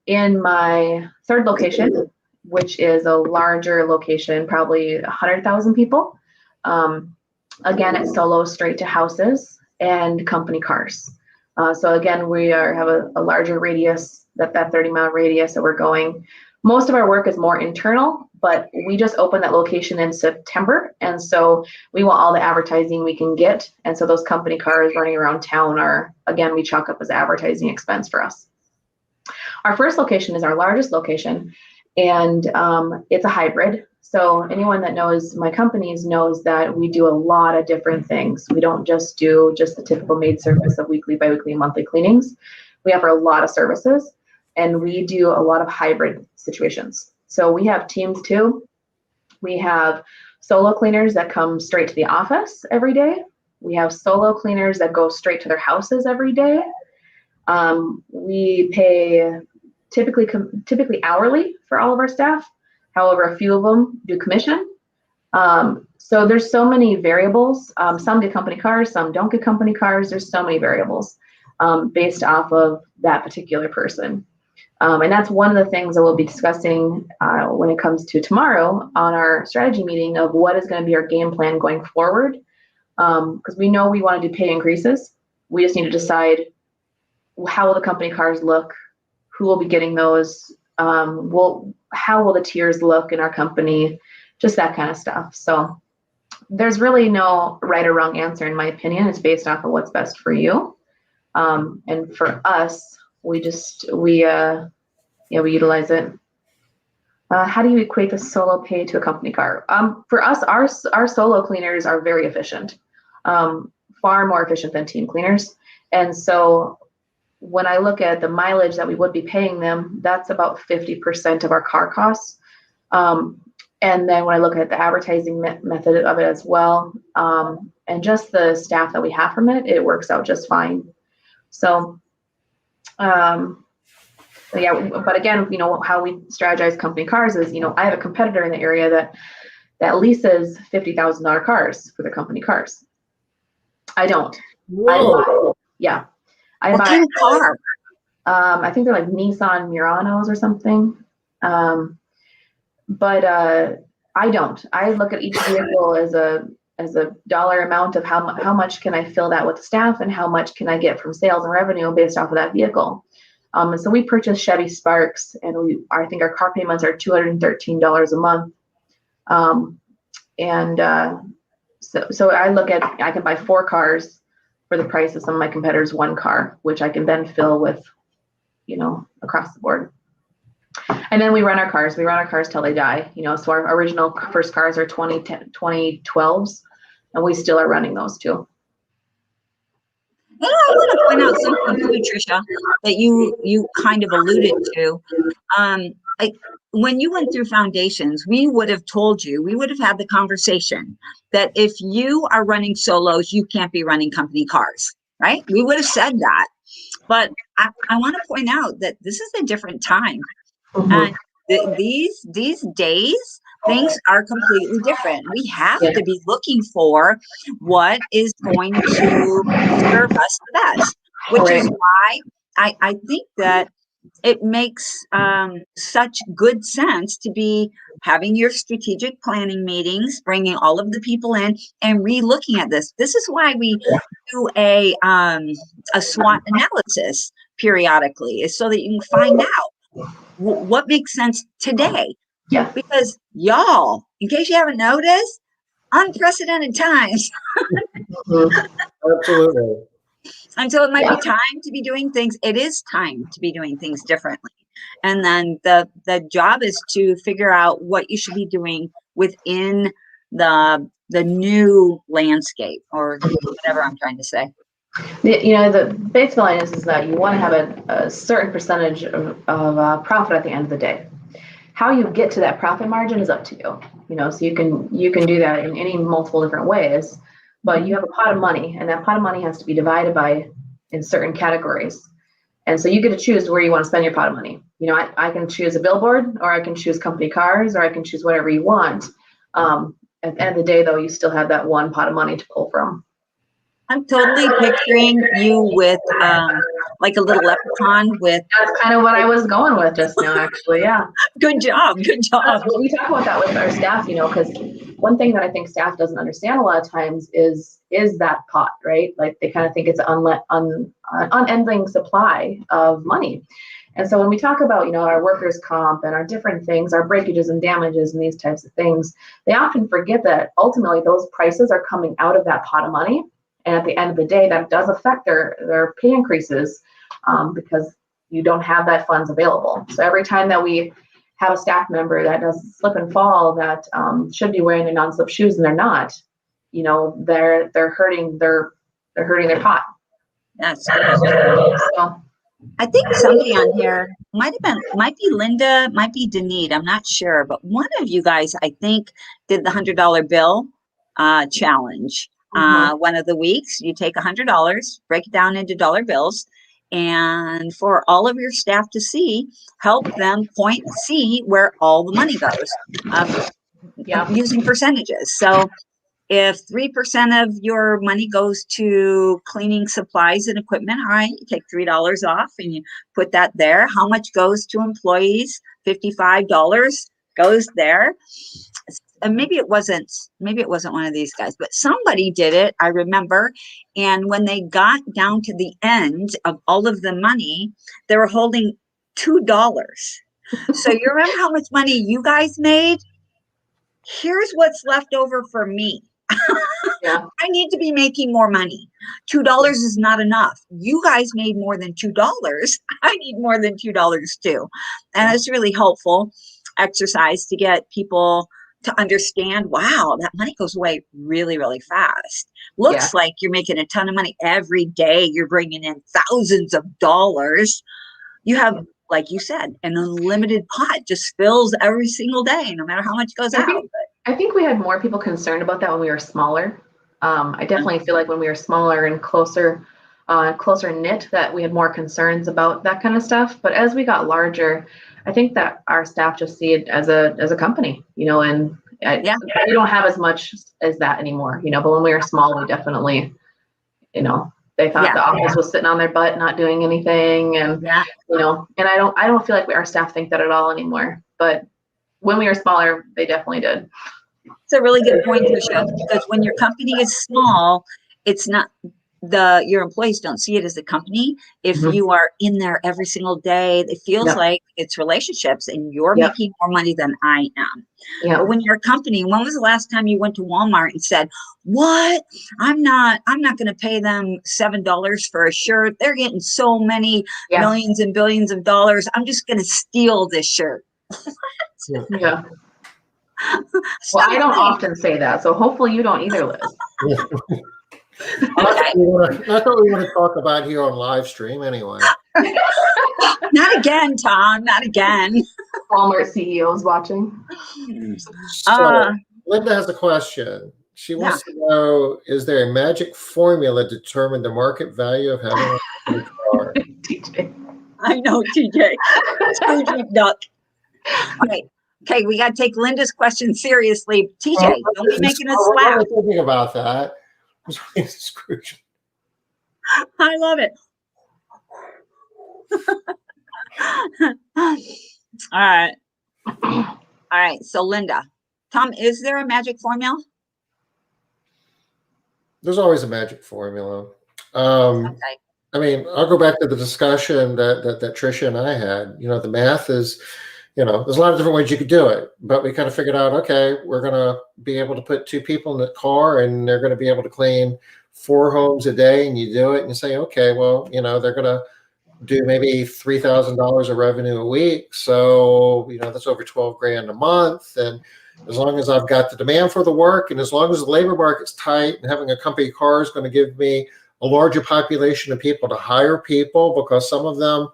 In my third location, which is a larger location, probably 100,000 people. Again, it's solo straight to houses and company cars. So again, we have a larger radius, that 30-mile radius that we're going. Most of our work is more internal, but we just opened that location in September. And so we want all the advertising we can get. And so those company cars running around town are, again, we chalk up as advertising expense for us. Our first location is our largest location, and it's a hybrid. So anyone that knows my companies knows that we do a lot of different things. We don't just do the typical maid service of weekly, biweekly, and monthly cleanings. We offer a lot of services, and we do a lot of hybrid situations. So we have teams too. We have solo cleaners that come straight to the office every day. We have solo cleaners that go straight to their houses every day. We pay typically hourly for all of our staff. However, a few of them do commission. So there's so many variables. Some get company cars, some don't get company cars. There's so many variables based off of that particular person. And that's one of the things that we'll be discussing when it comes to tomorrow on our strategy meeting of what is going to be our game plan going forward. Because we know we want to do pay increases. We just need to decide how will the company cars look, who will be getting those, how will the tiers look in our company, just that kind of stuff. So there's really no right or wrong answer, in my opinion. It's based off of what's best for you. And for us, we utilize it. How do you equate the solo pay to a company car? For us, our solo cleaners are very efficient, far more efficient than team cleaners. And so when I look at the mileage that we would be paying them, that's about 50% of our car costs. And then when I look at the advertising method of it as well, and just the staff that we have from it, it works out just fine. So, yeah, but again, how we strategize company cars is, I have a competitor in the area that leases $50,000 cars for their company cars. I don't. Whoa. I what buy kind of car? I think they're like Nissan Muranos or something. But I don't. I look at each vehicle as a dollar amount of how much can I fill that with staff and how much can I get from sales and revenue based off of that vehicle. And so we purchased Chevy Sparks, and I think our car payments are $213 a month. So I look at, I can buy 4 cars for the price of some of my competitors' 1 car, which I can then fill with, across the board. And then we run our cars. We run our cars till they die. So our original first cars are 2012s, and we still are running those too. And I want to point out something too, Trisha, that you kind of alluded to. When you went through foundations, we would have told you, we would have had the conversation that if you are running solos, you can't be running company cars, right? We would have said that. But I want to point out that this is a different time. And these days, things are completely different. We have to be looking for what is going to serve us the best, which is why I think that it makes such good sense to be having your strategic planning meetings, bringing all of the people in and re-looking at this. This is why we do a SWOT analysis periodically, is so that you can find out what makes sense today. Yeah. Because y'all, in case you haven't noticed, unprecedented times. Absolutely. Until it might be time to be doing things, it is time to be doing things differently. And then the job is to figure out what you should be doing within the new landscape, or whatever I'm trying to say. The basic line is that you want to have a certain percentage of profit at the end of the day. how you get to that profit margin is up to you. You know, so you can do that in any multiple different ways, but you have a pot of money, and that pot of money has to be divided by in certain categories. And so you get to choose where you want to spend your pot of money. You know, I can choose a billboard, or I can choose company cars, or I can choose whatever you want. At the end of the day, though, you still have that one pot of money to pull from. I'm totally picturing you with like a little leprechaun with. That's kind of what I was going with just now, actually. Yeah. Good job. Good job. We talk about that with our staff, you know, because one thing that I think staff doesn't understand a lot of times is that pot, right? Like they kind of think it's an unending supply of money. And so when we talk about, you know, our workers' comp and our different things, our breakages and damages and these types of things, they often forget that ultimately those prices are coming out of that pot of money. And at the end of the day, that does affect their pay increases because you don't have that funds available. So every time that we have a staff member that does slip and fall that should be wearing their non-slip shoes and they're not, you know, they're hurting their pot. That's good. So, I think somebody on here might be Linda, might be Denise. I'm not sure, but one of you guys, I think, did the $100 bill challenge. One of the weeks, you take $100, break it down into dollar bills, and for all of your staff to see, help them see where all the money goes using percentages. So if 3% of your money goes to cleaning supplies and equipment, all right, you take $3 off and you put that there. How much goes to employees? $55 goes there. And maybe it wasn't one of these guys, but somebody did it, I remember. And when they got down to the end of all of the money, they were holding $2. So you remember how much money you guys made? Here's what's left over for me. Yeah. I need to be making more money. $2 is not enough. You guys made more than $2. I need more than $2 too. And it's really helpful exercise to get people to understand, wow, that money goes away really, really fast. Looks like you're making a ton of money every day. You're bringing in thousands of dollars. You have, like you said, an unlimited pot, just fills every single day, no matter how much goes out. I think we had more people concerned about that when we were smaller. I definitely feel like when we were smaller and closer knit, that we had more concerns about that kind of stuff. But as we got larger, I think that our staff just see it as a company, you know, and we don't have as much as that anymore, you know. But when we were small, we definitely, you know, they thought the office was sitting on their butt, not doing anything, and you know. And I don't feel like our staff think that at all anymore. But when we were smaller, they definitely did. It's a really good point, Trisha, because when your company is small, it's not your employees don't see it as a company. If you are in there every single day, it feels like it's relationships and you're making more money than I am. But when you're a company, when was the last time you went to Walmart and said, what? I'm not going to pay them $7 for a shirt. They're getting so many millions and billions of dollars. I'm just going to steal this shirt. Yeah. Well, I don't often say that, so hopefully you don't either, Liz. That's what we want to talk about here on live stream anyway. Not again, Tom, not again. Walmart CEOs watching. So Linda has a question. She wants to know, is there a magic formula to determine the market value of having a car? TJ. I know, TJ. Scrooge McDuck. All right. Okay, we got to take Linda's question seriously. TJ, don't be making us laugh. I was thinking about that. Scrooge. I love it. All right. So Linda, Tom, is there a magic formula? There's always a magic formula. I mean, I'll go back to the discussion that Trisha and I had. You know, the math is, you know, there's a lot of different ways you could do it, but we kind of figured out, okay, we're going to be able to put 2 people in the car and they're going to be able to clean 4 homes a day, and you do it and you say, okay, well, you know, they're going to do maybe $3,000 of revenue a week. So, you know, that's over 12 grand a month. And as long as I've got the demand for the work, and as long as the labor market's tight, and having a company car is going to give me a larger population of people to hire people, because some of them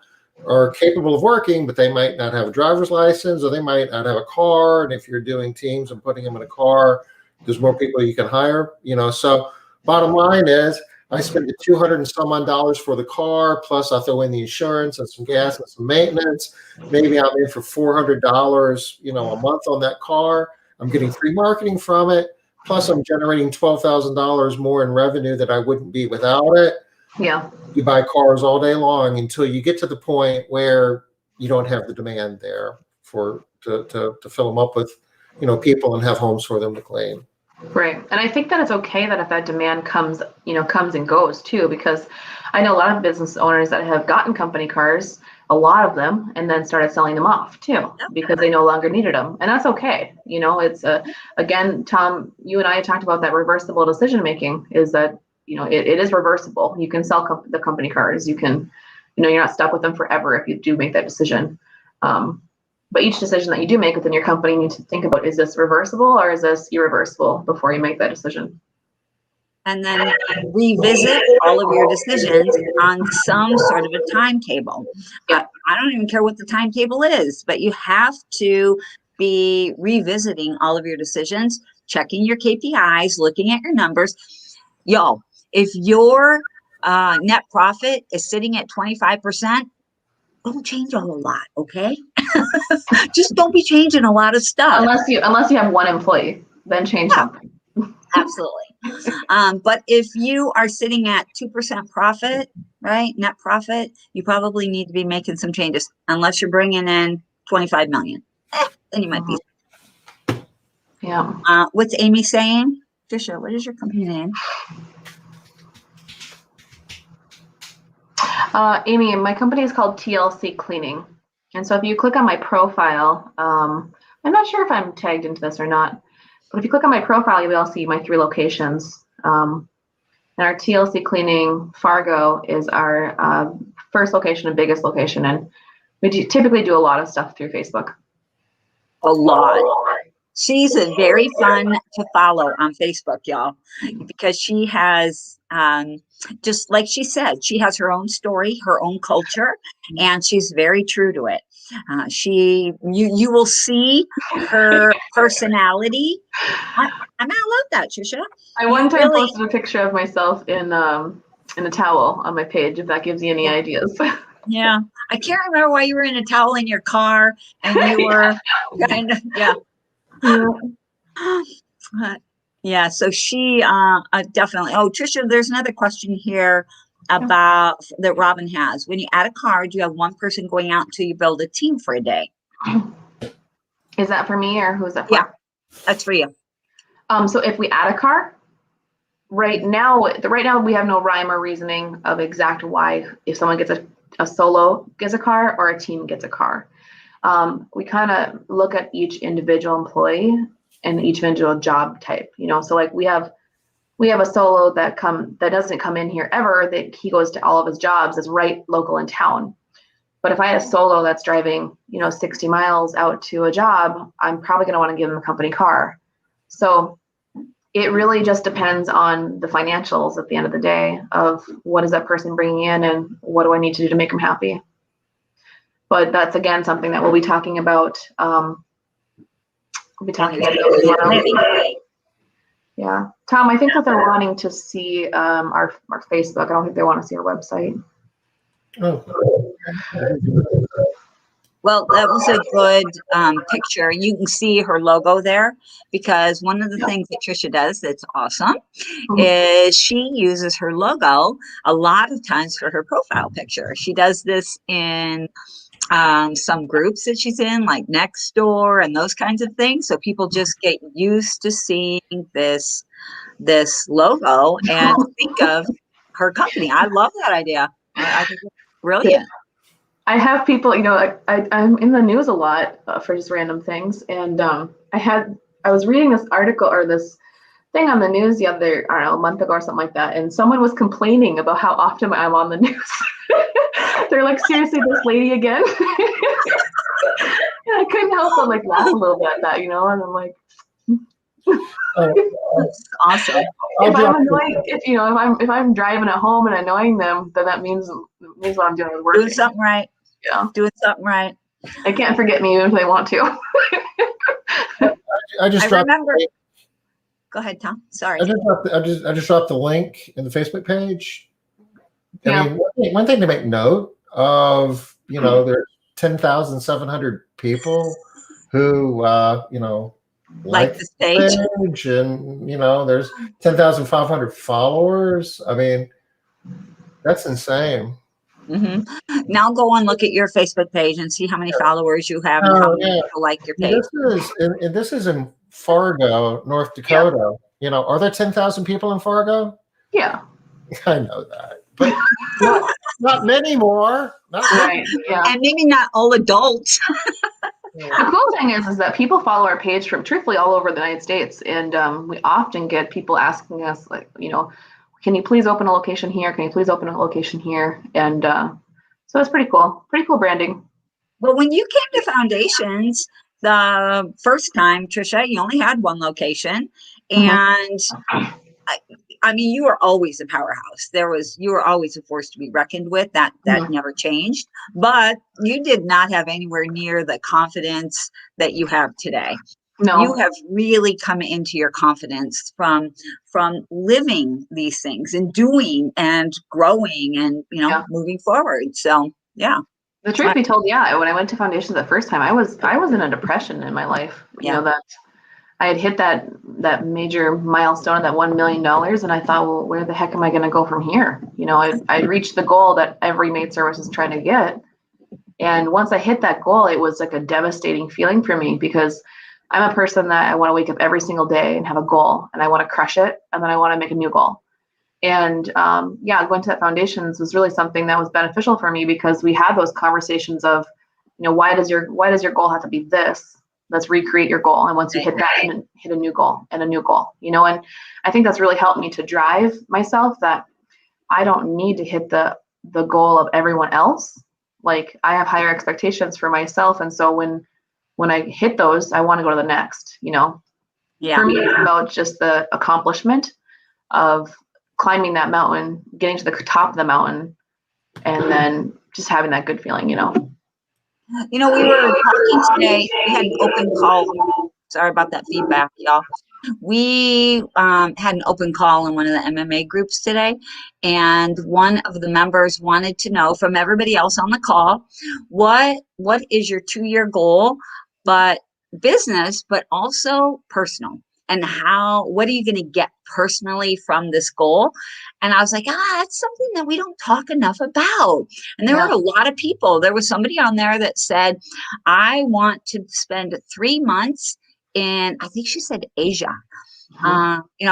are capable of working, but they might not have a driver's license, or they might not have a car. And if you're doing teams and putting them in a car, there's more people you can hire, So bottom line is, I spend $200 and some odd dollars for the car, plus I throw in the insurance and some gas and some maintenance. Maybe I'm in for $400, a month on that car. I'm getting free marketing from it. Plus I'm generating $12,000 more in revenue that I wouldn't be without it. Yeah. You buy cars all day long until you get to the point where you don't have the demand there to fill them up with, people and have homes for them to claim. Right. And I think that it's okay that if that demand comes and goes too, because I know a lot of business owners that have gotten company cars, a lot of them, and then started selling them off too, because they no longer needed them. And that's okay. It's again, Tom, you and I talked about that reversible decision making is that, it is reversible. You can sell the company cars. You can, you're not stuck with them forever if you do make that decision. But each decision that you do make within your company, you need to think about, is this reversible or is this irreversible before you make that decision? And then revisit all of your decisions on some sort of a timetable. Yeah. I don't even care what the timetable is, but you have to be revisiting all of your decisions, checking your KPIs, looking at your numbers. Y'all, if your net profit is sitting at 25%, don't change a whole lot, okay? Just don't be changing a lot of stuff. Unless you have one employee, then change something. Absolutely. But if you are sitting at 2% profit, right, net profit, you probably need to be making some changes, unless you're bringing in 25 million. Then you might be. Yeah. What's Amy saying? Trisha, what is your company name? Amy, my company is called TLC Cleaning. And so if you click on my profile, I'm not sure if I'm tagged into this or not, but if you click on my profile, you will see my 3 locations. And our TLC Cleaning Fargo is our first location and biggest location. And we typically do a lot of stuff through Facebook. A lot. She's a very fun to follow on Facebook, y'all, because she has, just like she said, she has her own story, her own culture, and she's very true to it. You will see her personality. I love that, Trisha. I one time posted a picture of myself in a towel on my page, if that gives you any ideas. Yeah, I can't remember why you were in a towel in your car, and you were kind of yeah. So she definitely. Oh, Trisha, there's another question here about that Robin has. When you add a card, you have one person going out until you build a team for a day. Is that for me or who's that for? Yeah, that's for you. So if we add a car, right now we have no rhyme or reasoning of exact why if someone gets a solo gets a car or a team gets a car. We kind of look at each individual employee and each individual job type, so like we have a solo that doesn't come in here ever, that he goes to all of his jobs as right local in town. But if I had a solo that's driving, 60 miles out to a job, I'm probably going to want to give him a company car. So it really just depends on the financials at the end of the day of what is that person bringing in and what do I need to do to make them happy. But that's, again, something that we'll be talking about. Tomorrow. Yeah. Tom, I think that they're wanting to see our Facebook. I don't think they want to see our website. Oh. Well, that was a good picture. You can see her logo there, because one of the things that Trisha does that's awesome is she uses her logo a lot of times for her profile picture. She does this in some groups that she's in, like Nextdoor and those kinds of things. So people just get used to seeing this logo and think of her company. I love that idea. I think it's brilliant. I have people, I'm in the news a lot for just random things. And I was reading this article or this thing on the news a month ago or something like that. And someone was complaining about how often I'm on the news. They're like, seriously, this lady again? And I couldn't help but laugh a little bit at that, and I'm like, that's awesome. If I'm driving at home and annoying them, then that means what I'm doing is working. Doing something right. Yeah. Doing something right. They can't forget me even if they want to. I just I dropped. remember. Go ahead, Tom. Sorry. I just dropped the link in the Facebook page. I Yeah. mean, one thing to make note of, there's 10,700 people who, Like the stage. page, and there's 10,500 followers. I mean, that's insane. Now go and look at your Facebook page and see how many followers you have and how many people like your page. This is in Fargo, North Dakota. Are there 10,000 people in Fargo? Yeah. I know that, but not many more. Right. Yeah. And maybe not all adults. The cool thing is that people follow our page from truthfully all over the United States. And we often get people asking us, like, can you please open a location here? Can you please open a location here? And so it's pretty cool. Pretty cool branding. Well, when you came to Foundations the first time, Trisha, you only had one location. And I mean, you were always a powerhouse. You were always a force to be reckoned with. That never changed. But you did not have anywhere near the confidence that you have today. No. You have really come into your confidence from living these things and doing and growing and moving forward. So yeah. The truth be told, when I went to Foundations the first time, I was in a depression in my life. You know, that I had hit that major milestone of that $1 million, and I thought, well, where the heck am I going to go from here? I'd reached the goal that every maid service is trying to get. And once I hit that goal, it was like a devastating feeling for me, because I'm a person that I want to wake up every single day and have a goal, and I want to crush it, and then I want to make a new goal. And going to that Foundations was really something that was beneficial for me, because we had those conversations of, why does your goal have to be this? Let's recreate your goal. And once you hit that, hit a new goal and a new goal, and I think that's really helped me to drive myself, that I don't need to hit the goal of everyone else. Like, I have higher expectations for myself. And so when I hit those, I want to go to the next, For me, it's about just the accomplishment of climbing that mountain, getting to the top of the mountain, and then just having that good feeling, We were talking today, we had an open call. Sorry about that feedback, y'all. We had an open call in one of the MMA groups today, and one of the members wanted to know from everybody else on the call, what is your 2-year goal, but business, but also personal? And what are you going to get personally from this goal? And I was like, that's something that we don't talk enough about. And there were a lot of people. There was somebody on there that said, I want to spend 3 months in, I think she said Asia.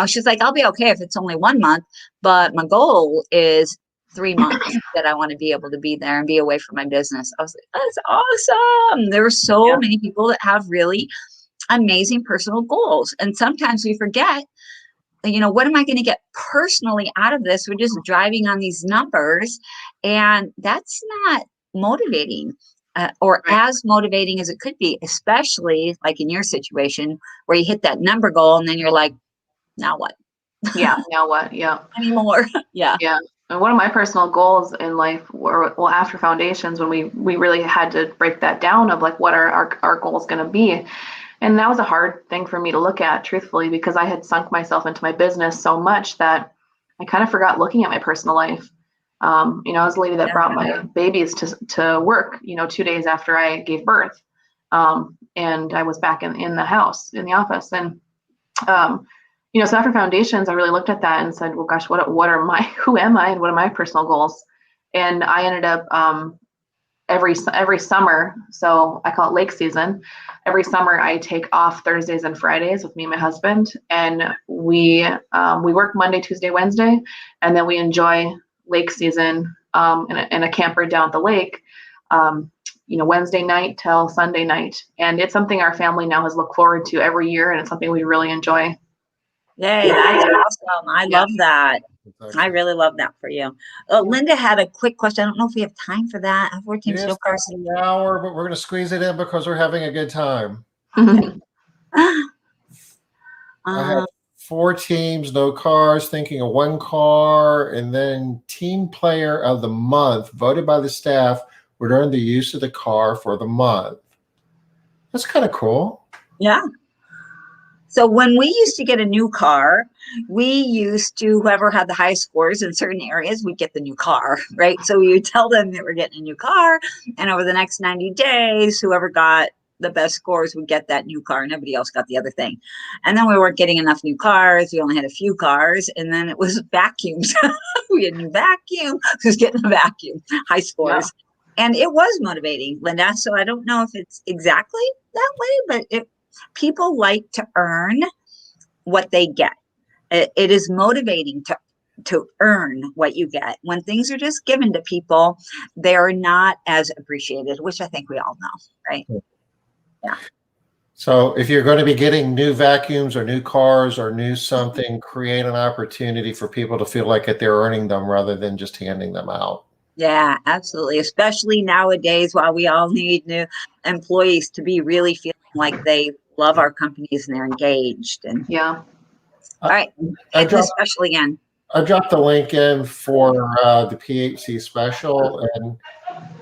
She's like, I'll be okay if it's only 1 month, but my goal is 3 months that I want to be able to be there and be away from my business. I was like, that's awesome. There were so many people that have really amazing personal goals. And sometimes we forget, what am I going to get personally out of this? We're just driving on these numbers, and that's not motivating or as motivating as it could be, especially like in your situation where you hit that number goal and then you're like, now what? Yeah. Now what? Yeah. Anymore. Yeah. Yeah. And one of my personal goals in life were, after Foundations, when we really had to break that down of like, what are our goals going to be? And that was a hard thing for me to look at, truthfully, because I had sunk myself into my business so much that I kind of forgot looking at my personal life. I was a lady that brought my babies to work, 2 days after I gave birth. And I was back in the house, in the office. And, so after Foundations, I really looked at that and said, well, gosh, who am I and what are my personal goals? And I ended up, every summer, so I call it lake season. Every summer I take off Thursdays and Fridays with me and my husband, and we work Monday, Tuesday, Wednesday, and then we enjoy lake season in a camper down at the lake, Wednesday night till Sunday night. And it's something our family now has looked forward to every year, and it's something we really enjoy. Yay, that's awesome. I love that. I really love that for you. Linda had a quick question. I don't know if we have time for that. I've worked in so far. An hour, but we're going to squeeze it in because we're having a good time. I have 4 teams, no cars, thinking of 1 car, and then team player of the month voted by the staff would earn the use of the car for the month. That's kind of cool. Yeah. So when we used to get a new car, we used to, whoever had the highest scores in certain areas, we'd get the new car, right? So we would tell them that we're getting a new car, and over the next 90 days, whoever got the best scores would get that new car. Nobody else got the other thing. And then we weren't getting enough new cars. We only had a few cars, and then it was vacuums. We had a new vacuum. Who's getting a vacuum? High scores. Yeah. And it was motivating, Linda. So I don't know if it's exactly that way, but people like to earn what they get. It is motivating to earn what you get. When things are just given to people, they're not as appreciated, which I think we all know, right? Yeah. So if you're going to be getting new vacuums or new cars or new something, create an opportunity for people to feel like that they're earning them rather than just handing them out. Yeah, absolutely. Especially nowadays, while we all need new employees to be really feeling like they love our companies and they're engaged. And yeah. All right. Hit the special again. I dropped the link in for the PHC special, and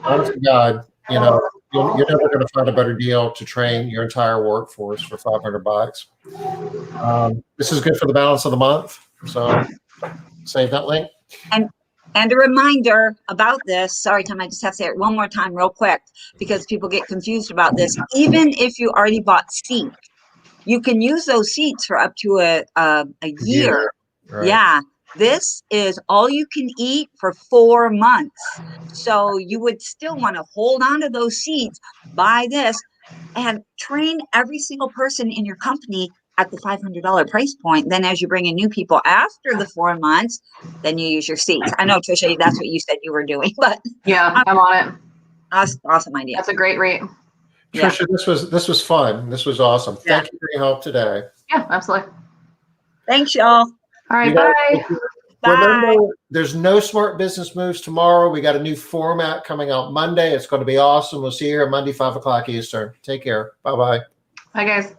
honest to God, you know, you're never going to find a better deal to train your entire workforce for $500. This is good for the balance of the month. So save that link. And a reminder about this, sorry, Tom, I just have to say it one more time real quick because people get confused about this. Even if you already bought seats, you can use those seats for up to a year. Right. Yeah. This is all you can eat for 4 months. So you would still want to hold on to those seats, buy this, and train every single person in your company at the $500 price point. Then as you bring in new people after the 4 months, then you use your seats. I know, Trisha, that's what you said you were doing, but yeah, I'm on it. Awesome idea. That's a great rate. Trisha, yeah. This was fun. This was awesome. Yeah. Thank you for your help today. Yeah, absolutely. Thanks, y'all. All right, bye. Remember, there's no Smart Business Moves tomorrow. We got a new format coming out Monday. It's going to be awesome. We'll see you here Monday, 5 o'clock Eastern. Take care. Bye-bye. Bye, guys.